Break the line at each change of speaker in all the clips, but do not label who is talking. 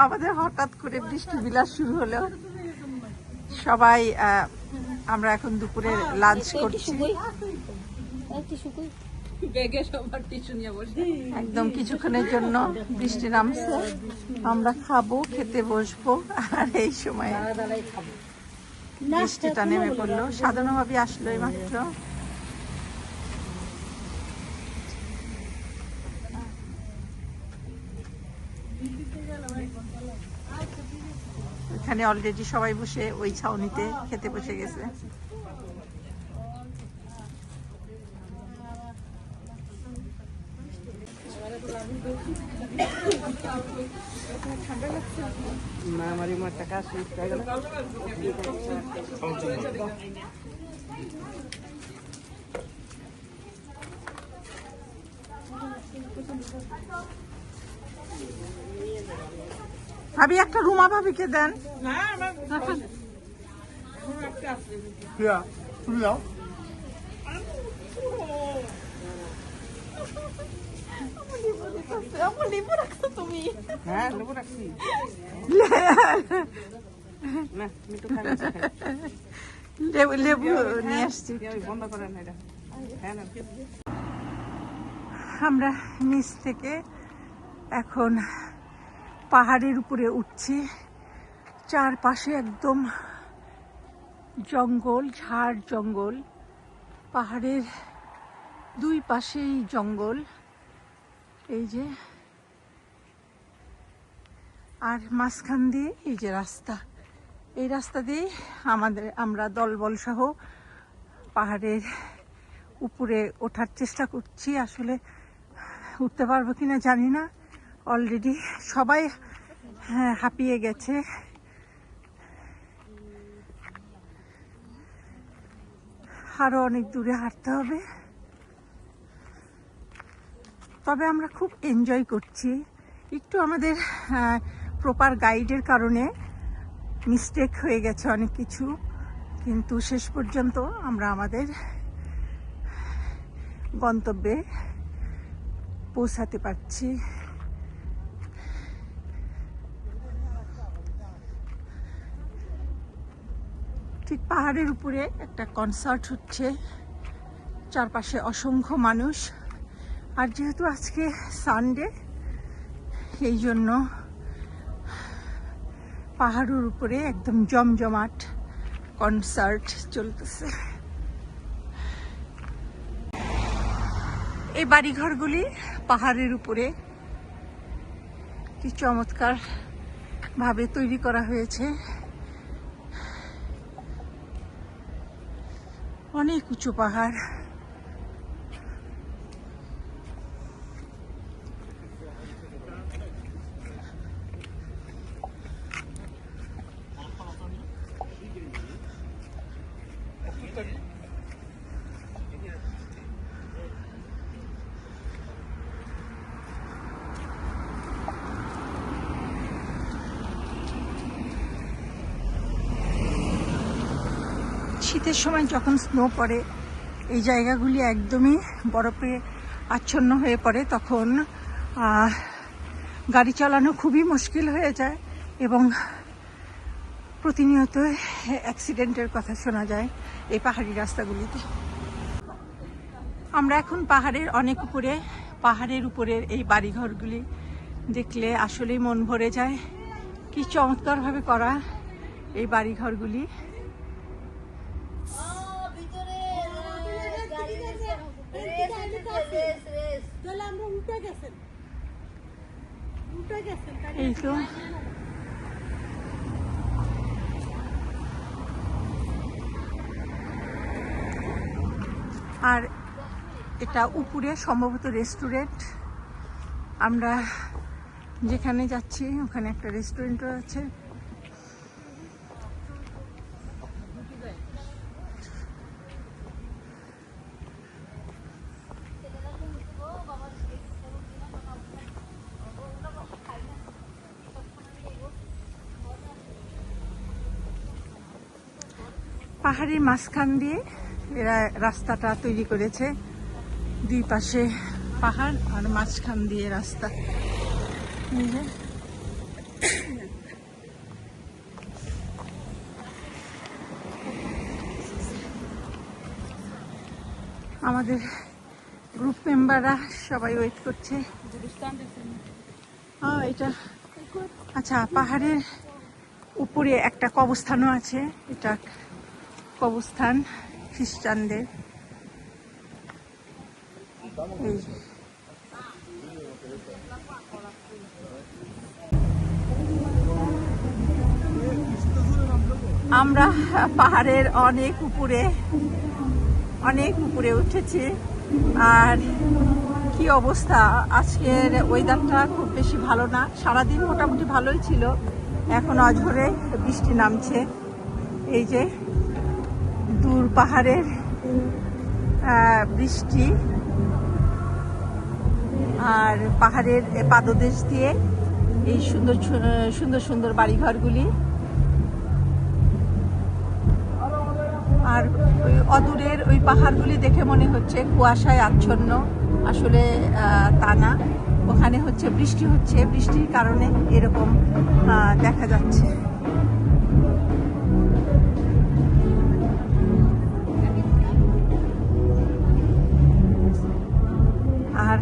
আমাদের হঠাৎ করে বৃষ্টি বিলাস শুরু হলো। সবাই আমরা এখন দুপুরে লাঞ্চ করছি। একদম কিছুক্ষণের জন্য বৃষ্টি নামছে, আমরা খাবো, খেতে বসবো। আর এই সময় বৃষ্টিটা নেমে পড়লো, সাধারণ ভাবে আসলো এই মাত্র। এখানে অলরেডি সবাই বসে ওই ছাউনিতে খেতে বসে গেছে। ভাবি একটা রুমা ভাবিকে দেন। লেবু নিয়ে আসছি। আমরা নিচ থেকে এখন পাহাড়ের উপরে উঠছি। চারপাশে একদম জঙ্গল, ঝাড় জঙ্গল, পাহাড়ের দুই পাশেই জঙ্গল। এই যে, আর মাঝখান দিয়ে এই যে রাস্তা, এই রাস্তা দিয়ে আমরা দলবল সহ পাহাড়ের উপরে ওঠার চেষ্টা করছি। আসলে উঠতে পারবো কিনা জানি না। অলরেডি সবাই হাঁপিয়ে গেছে। আরো অনেক দূরে হাঁটতে হবে। তবে আমরা খুব এনজয় করছি। একটু আমাদের প্রপার গাইডের কারণে মিস্টেক হয়ে গেছে অনেক কিছু, কিন্তু শেষ পর্যন্ত আমরা আমাদের গন্তব্যে পৌঁছাতে পারছি। ঠিক পাহাড়ের উপরে একটা কনসার্ট হচ্ছে, চারপাশে অসংখ্য মানুষ। আর যেহেতু আজকে সানডে, এই জন্য পাহাড়ের উপরে একদম জমজমাট কনসার্ট চলতেছে। এই বাড়িঘরগুলি পাহাড়ের উপরে কি চমৎকার ভাবে তৈরি করা হয়েছে। অনেক উঁচু পাহাড়। শীতের সময় যখন স্নো পড়ে, এই জায়গাগুলি একদমই বরফে আচ্ছন্ন হয়ে পড়ে, তখন গাড়ি চালানো খুবই মুশকিল হয়ে যায় এবং প্রতিনিয়ত অ্যাক্সিডেন্টের কথা শোনা যায় এই পাহাড়ি রাস্তাগুলিতে। আমরা এখন পাহাড়ের অনেক উপরে। পাহাড়ের উপরের এই বাড়িঘরগুলি দেখলে আসলেই মন ভরে যায়। কি চমৎকারভাবে করা এই বাড়িঘরগুলি। এই তো আর এটা উপরে সম্ভবত রেস্টুরেন্ট। আমরা যেখানে যাচ্ছি ওখানে একটা রেস্টুরেন্টও আছে। পাহাড়ের মাঝখান দিয়ে এরা রাস্তাটা তৈরি করেছে, দুই পাশে পাহাড় আর মাঝখান দিয়ে রাস্তা। এই যে আমাদের গ্রুপ মেম্বাররা সবাই ওয়েট করছে। এটা আচ্ছা, পাহাড়ের উপরে একটা কবরস্থানও আছে, এটা কবরস্থান খ্রিস্টানদের। এই আমরা পাহাড়ের অনেক উপরে উঠেছি। আর কি অবস্থা, আজকের ওয়েদারটা খুব বেশি ভালো না। সারাদিন মোটামুটি ভালোই ছিল, এখন অঝরে বৃষ্টি নামছে। এই যে দূর পাহাড়ের বৃষ্টি, আর পাহাড়ের পাদদেশ দিয়ে এই সুন্দর সুন্দর সুন্দর বাড়িঘরগুলি। আর ওই অদূরের ওই পাহাড়গুলি দেখে মনে হচ্ছে কুয়াশায় আচ্ছন্ন, আসলে তা না। ওখানে হচ্ছে বৃষ্টি হচ্ছে, বৃষ্টির কারণে এরকম দেখা যাচ্ছে। আর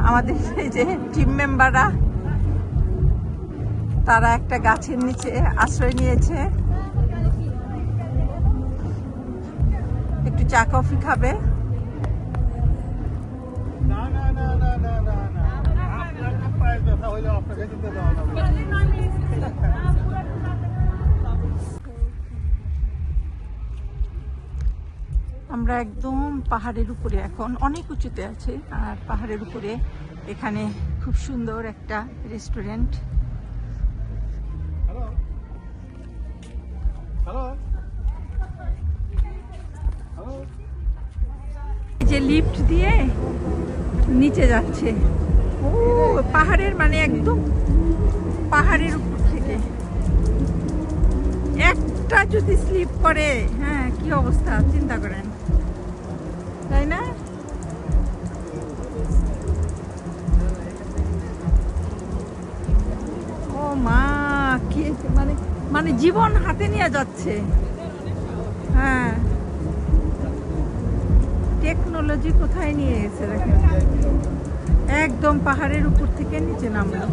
আমাদের এই যে টিম মেম্বাররা, তারা একটা গাছের নিচে আশ্রয় নিয়েছে, একটু চা কফি খাবে। আমরা একদম পাহাড়ের উপরে, এখন অনেক উঁচুতে আছে, আর পাহাড়ের উপরে এখানে খুব সুন্দর একটা রেস্টুরেন্ট। যে লিফট দিয়ে নিচে যাচ্ছে, ও পাহাড়ের মানে একদম পাহাড়ের উপর থেকে একটা যদি স্লিপ করে, হ্যাঁ কি অবস্থা চিন্তা করেন, তাই না? ও মা, কি মানে মানে জীবন হাতে নিয়ে যাচ্ছে। হ্যাঁ, টেকনোলজি কোথায় নিয়ে গেছে দেখেন, একদম পাহাড়ের উপর থেকে নিচে নামলো।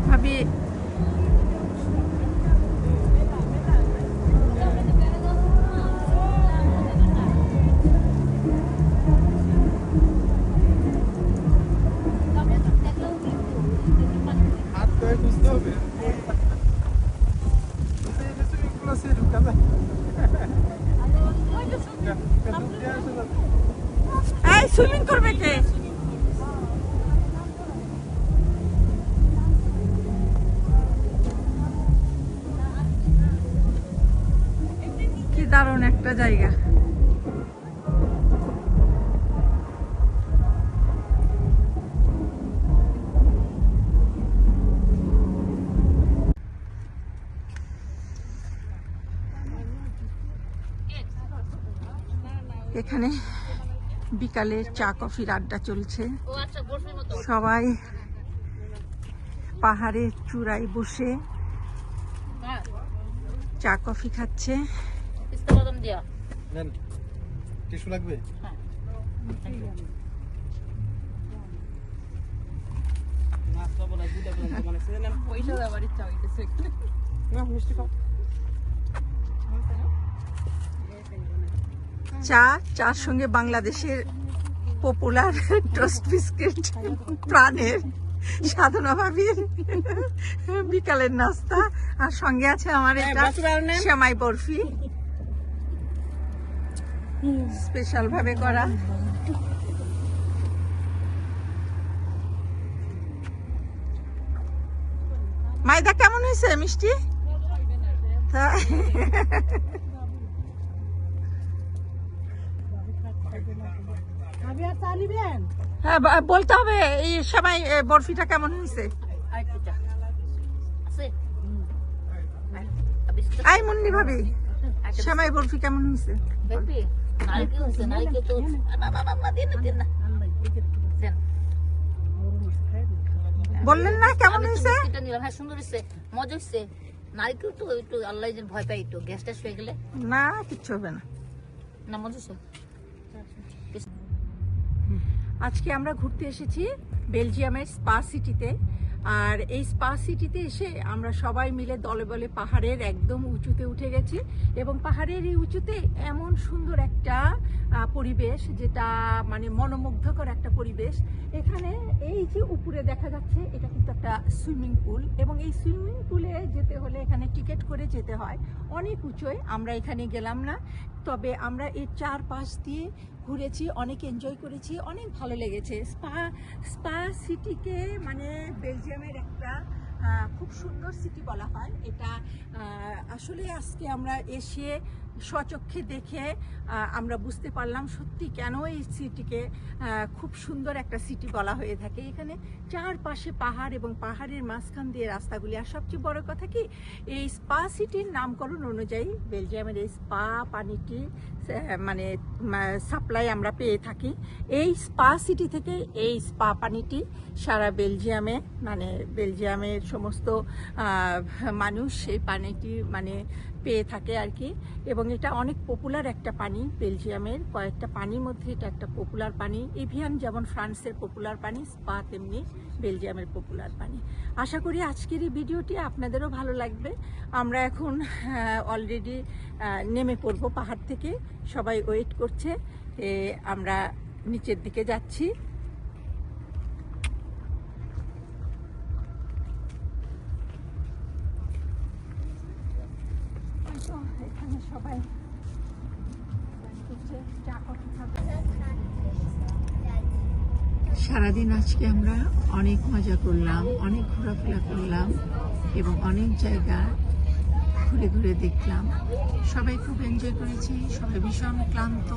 ভাবি এই সুইমিং করবে কে? কি দারুণ একটা জায়গা। এখানে বিকালের চা কফির আড্ডা চলছে, সবাই পাহাড়ের চূড়ায় বসে চা কফি খাচ্ছে। চার সঙ্গে বাংলাদেশের পপুলার টোস্ট বিস্কিট, প্রাণের সাধনা ভাবির বিকালের নাস্তা, আর সঙ্গে আছে আমার এটা সেমাই বরফি, স্পেশাল ভাবে করা। মাইদা কেমন হয়েছে মিষ্টি? হ্যাঁ বলতে হবে, এই সেমাই বরফিটা কেমন হয়েছে? আই মুন্নি ভাবি, সেমাই বরফি কেমন হয়েছে? বললেন না কেমন হয়েছে?
হ্যাঁ সুন্দর হয়েছে, মজা হয়েছে। নারকেল তো একটু আল্লাহ ভয় পাই, একটু গ্যাস ট্যাস হয়ে গেলে
না কিচ্ছু হবে না।
না মজা হয়েছে।
আজকে আমরা ঘুরতে এসেছি বেলজিয়ামের স্পা সিটিতে। আর এই স্পা সিটিতে এসে আমরা সবাই মিলে দলে বলে পাহাড়ের একদম উঁচুতে উঠে গেছি, এবং পাহাড়ের এই উঁচুতে এমন সুন্দর একটা পরিবেশ, যেটা মানে মনোমুগ্ধকর একটা পরিবেশ। এখানে এই যে উপরে দেখা যাচ্ছে, এটা কিন্তু একটা সুইমিং পুল, এবং এই সুইমিং পুলে যেতে হলে এখানে টিকিট করে যেতে হয়। অনেক উঁচুয়, আমরা এখানে গেলাম না, তবে আমরা এই চারপাশ দিয়ে ঘুরেছি, অনেক এনজয় করেছি, অনেক ভালো লেগেছে। স্পা সিটিকে মানে বেলজিয়ামের একটা খুব সুন্দর সিটি বলা হয়। এটা আসলে আজকে আমরা এসে স্বচক্ষে দেখে আমরা বুঝতে পারলাম সত্যি কেন এই সিটিকে খুব সুন্দর একটা সিটি বলা হয়ে থাকে। এখানে চারপাশে পাহাড়, এবং পাহাড়ের মাঝখান দিয়ে রাস্তাগুলি। আর সবচেয়ে বড় কথা কি, এই স্পা সিটির নামকরণ অনুযায়ী বেলজিয়ামের এই স্পা পানিটি মানে সাপ্লাই আমরা পেয়ে থাকি। এই স্পা সিটি থেকে এই স্পা পানিটি সারা বেলজিয়ামে, মানে বেলজিয়ামের সমস্ত মানুষ এই পানিটি মানে পেয়ে থাকে আর কি। এবং এটা অনেক পপুলার একটা পানি, বেলজিয়ামের কয়েকটা পানির মধ্যে এটা একটা পপুলার পানি। এভিয়ান যেমন ফ্রান্সের পপুলার পানি, স্পা তেমনি বেলজিয়ামের পপুলার পানি। আশা করি আজকের এই ভিডিওটি আপনাদেরও ভালো লাগবে। আমরা এখন অলরেডি নেমে পড়বো পাহাড় থেকে, সবাই ওয়েট করছে, আমরা নিচের দিকে যাচ্ছি। এখানে সবাই সারাদিন আজকে আমরা অনেক মজা করলাম, অনেক ঘোরাফেরা করলাম, এবং অনেক জায়গা ঘুরে ঘুরে দেখলাম। সবাই খুব এনজয় করেছি, সবাই ভীষণ ক্লান্ত,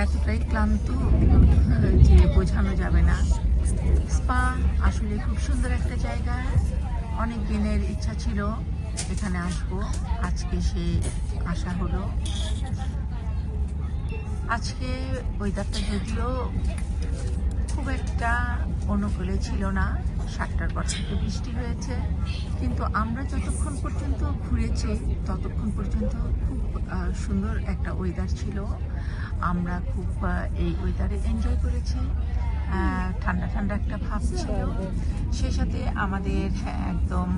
এতটাই ক্লান্ত যে বোঝানো যাবে না। স্পা আসলে খুব সুন্দর একটা জায়গা, অনেক দিনের ইচ্ছা ছিল এখানে আসবো, আজকে সে আসা হলো। আজকে ওয়েদারটা যদিও খুব একটা অনুকূলে ছিল না, 7টার পর থেকে বৃষ্টি হয়েছে, কিন্তু আমরা যতক্ষণ পর্যন্ত ঘুরেছি ততক্ষণ পর্যন্ত খুব সুন্দর একটা ওয়েদার ছিল। আমরা খুব এই ওয়েদারে এনজয় করেছি। ঠান্ডা ঠান্ডা একটা ভাব ছিল, সেই সাথে আমাদের একদম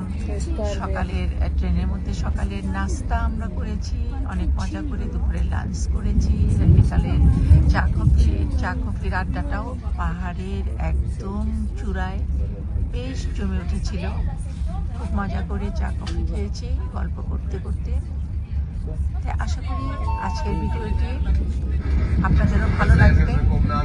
সকালের ট্রেনের মধ্যে সকালের নাস্তা আমরা করেছি, অনেক মজা করে দুপুরে লাঞ্চ করেছি, বিকালে চা কফির আড্ডাটাও পাহাড়ের একদম চূড়ায় বেশ জমে উঠেছিল। খুব মজা করে চা কফি খেয়েছি গল্প করতে করতে। তাই আশা করি আজকের ভিডিওটি আপনাদেরও ভালো লাগবে।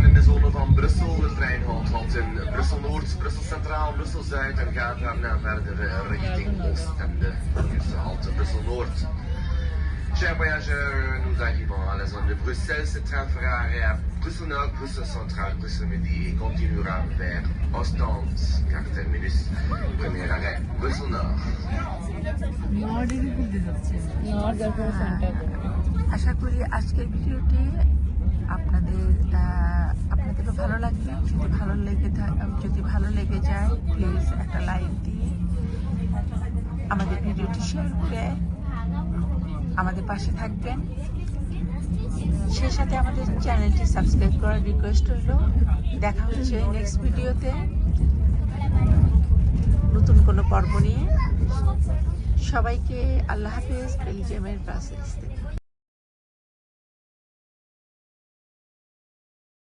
In de zone van Brussel. De trein houdt halt in Brussel Noord, Brussel Centraal, Brussel Zuid en gaat daarna verder richting Oostende. Dus halt Brussel Noord. Chers voyageurs, nous arrivons à la zone de Bruxelles. Ce train fera arrêt à Brussel Nord, Brussel Central, Brussel Midi et continuera vers Ostende, car terminus. Premier arrêt, Brussel Nord.
আশা করি আজকের ভিডিওটি আপনাদেরও ভালো লাগবে। যদি ভালো লেগে যায় প্লিজ একটা লাইক দিয়ে আমাদের ভিডিওটি শেয়ার করে আমাদের পাশে থাকবেন। সেই সাথে আমাদের চ্যানেলটি সাবস্ক্রাইব করার রিকোয়েস্ট রইল। দেখা হচ্ছে নেক্সট ভিডিওতে নতুন কোনো পর্ব নিয়ে। সবাইকে আল্লাহ হাফেজ, বেলজিয়ামের ব্রাসেলস থেকে।